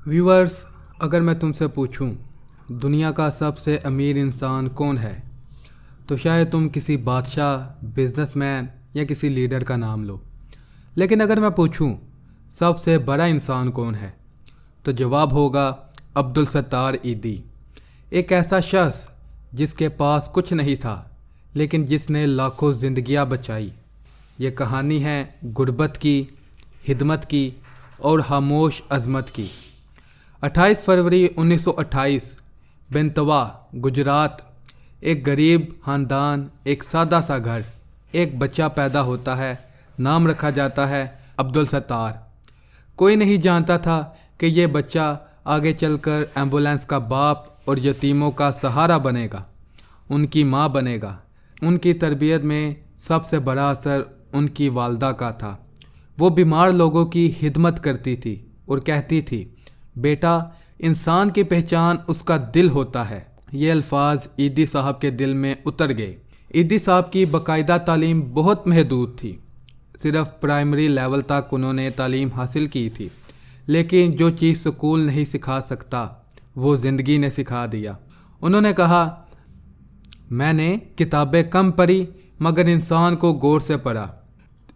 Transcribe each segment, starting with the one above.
Viewers, अगर मैं तुमसे पूछूं दुनिया का सबसे अमीर इंसान कौन है तो शायद तुम किसी बादशाह, बिजनेसमैन या किसी लीडर का नाम लो। लेकिन अगर मैं पूछूं सबसे बड़ा इंसान कौन है तो जवाब होगा अब्दुल सत्तार ईदी। एक ऐसा शख्स जिसके पास कुछ नहीं था लेकिन जिसने लाखों ज़िंदगियां बचाई। ये कहानी है गुर्बत की, हिदमत की और खामोश अज़मत की। 28 फरवरी 1928 बेंतवा, गुजरात। एक गरीब ख़ानदान, एक सादा सा घर। एक बच्चा पैदा होता है, नाम रखा जाता है अब्दुल सत्तार। कोई नहीं जानता था कि ये बच्चा आगे चलकर एम्बुलेंस का बाप और यतीमों का सहारा बनेगा, उनकी माँ बनेगा। उनकी तरबियत में सबसे बड़ा असर उनकी वालदा का था। वो बीमार लोगों की खिदमत करती थी और कहती थी, बेटा, इंसान की पहचान उसका दिल होता है। ये अल्फाज ईदी साहब के दिल में उतर गए। ईदी साहब की बाकायदा तालीम बहुत महदूद थी। सिर्फ प्राइमरी लेवल तक उन्होंने तालीम हासिल की थी, लेकिन जो चीज़ स्कूल नहीं सिखा सकता वो ज़िंदगी ने सिखा दिया। उन्होंने कहा, मैंने किताबें कम पढ़ी मगर इंसान को गौर से पढ़ा।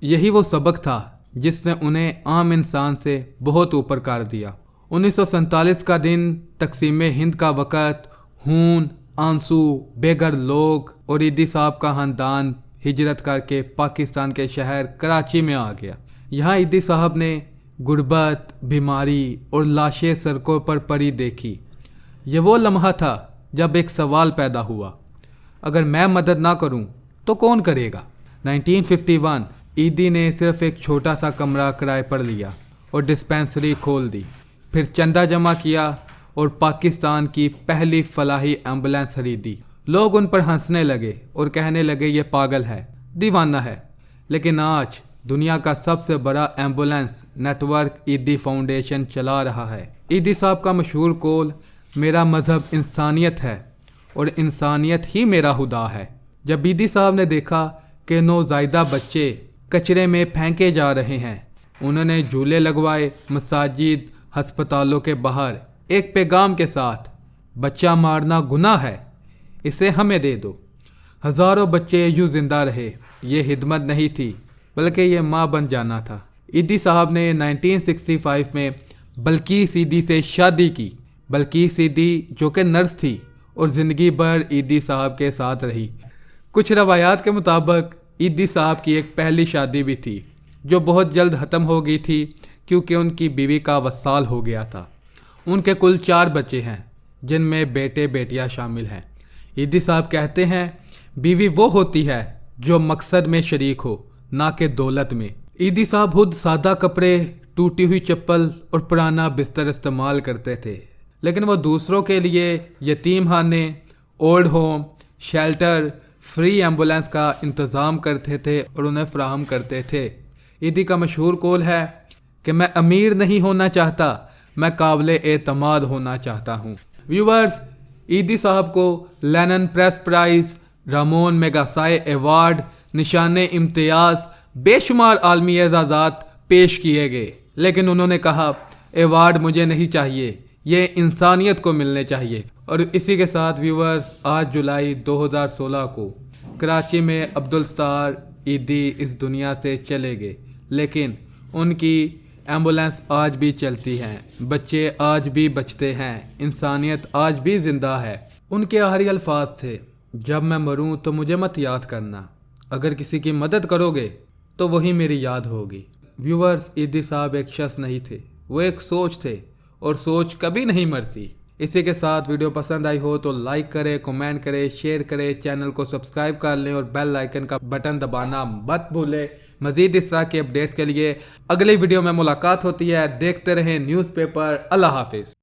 यही वो सबक था जिसने उन्हें आम इंसान से बहुत ऊपर कर दिया। 1947 का दिन, तकसीम हिंद का वक़्त, खून, आंसू, बेघर लोग और ईदी साहब का ख़ानदान हिजरत करके पाकिस्तान के शहर कराची में आ गया। यहाँ ईदी साहब ने गुर्बत, बीमारी और लाशें सड़कों पर पड़ी देखी। ये वो लम्हा था जब एक सवाल पैदा हुआ, अगर मैं मदद ना करूं तो कौन करेगा। 1951 ईदी ने सिर्फ एक छोटा सा कमरा किराए पर लिया और डिस्पेंसरी खोल दी। फिर चंदा जमा किया और पाकिस्तान की पहली फलाही एम्बुलेंस खरीदी। लोग उन पर हंसने लगे और कहने लगे ये पागल है, दीवाना है। लेकिन आज दुनिया का सबसे बड़ा एम्बुलेंस नेटवर्क ईदी फाउंडेशन चला रहा है। ईदी साहब का मशहूर कौल, मेरा मज़हब इंसानियत है और इंसानियत ही मेरा खुदा है। जब ईदी साहब ने देखा कि नौज़ायदा बच्चे कचरे में फेंके जा रहे हैं, उन्होंने झूले लगवाए मसाजिद, हस्पतालों के बाहर एक पैगाम के साथ, बच्चा मारना गुनाह है, इसे हमें दे दो। हज़ारों बच्चे यूँ ज़िंदा रहे। ये हिदमत नहीं थी बल्कि ये माँ बन जाना था। ईदी साहब ने 1965 में बल्कीस ईदी से शादी की। बल्कीस ईदी जो कि नर्स थी और ज़िंदगी भर ईदी साहब के साथ रही। कुछ रवायात के मुताबिक ईदी साहब की एक पहली शादी भी थी जो बहुत जल्द ख़त्म हो गई थी क्योंकि उनकी बीवी का वसाल हो गया था। उनके कुल 4 बच्चे हैं जिनमें बेटे बेटियां शामिल हैं। ईदी साहब कहते हैं, बीवी वो होती है जो मकसद में शरीक हो, ना कि दौलत में। ईदी साहब खुद सादा कपड़े, टूटी हुई चप्पल और पुराना बिस्तर इस्तेमाल करते थे, लेकिन वो दूसरों के लिए यतीम खाने, old home, shelter, free ambulance का इंतज़ाम करते थे और उन्हें फराहम करते थे। ईदी का मशहूर कौल है कि मैं अमीर नहीं होना चाहता, मैं काबिल एतमाद होना चाहता हूँ। व्यूअर्स, ईदी साहब को Lenin peace prize, Ramon Magsaysay award, Nishan Imtiaz, बेशुमार आलमी एजाज़ात पेश किए गए, लेकिन उन्होंने कहा, अवार्ड मुझे नहीं चाहिए, ये इंसानियत को मिलने चाहिए। और इसी के साथ व्यूअर्स, आज जुलाई 2016 को कराची में अब्दुल सत्तार ईदी इस दुनिया से चले गए, लेकिन उनकी एम्बुलेंस आज भी चलती हैं, बच्चे आज भी बचते हैं, इंसानियत आज भी ज़िंदा है। उनके आखिरी अल्फाज थे, जब मैं मरूं तो मुझे मत याद करना, अगर किसी की मदद करोगे तो वही मेरी याद होगी। व्यूअर्स, ईदी साहब एक शख्स नहीं थे, वो एक सोच थे और सोच कभी नहीं मरती। इसी के साथ वीडियो पसंद आई हो तो लाइक करें, कमेंट करें, शेयर करें, चैनल को सब्सक्राइब कर लें और बेल आइकन का बटन दबाना मत भूलें। मज़ीद इस तरह के अपडेट्स के लिए अगली वीडियो में मुलाकात होती है। देखते रहें न्यूज़पेपर। अल्लाह हाफिज़।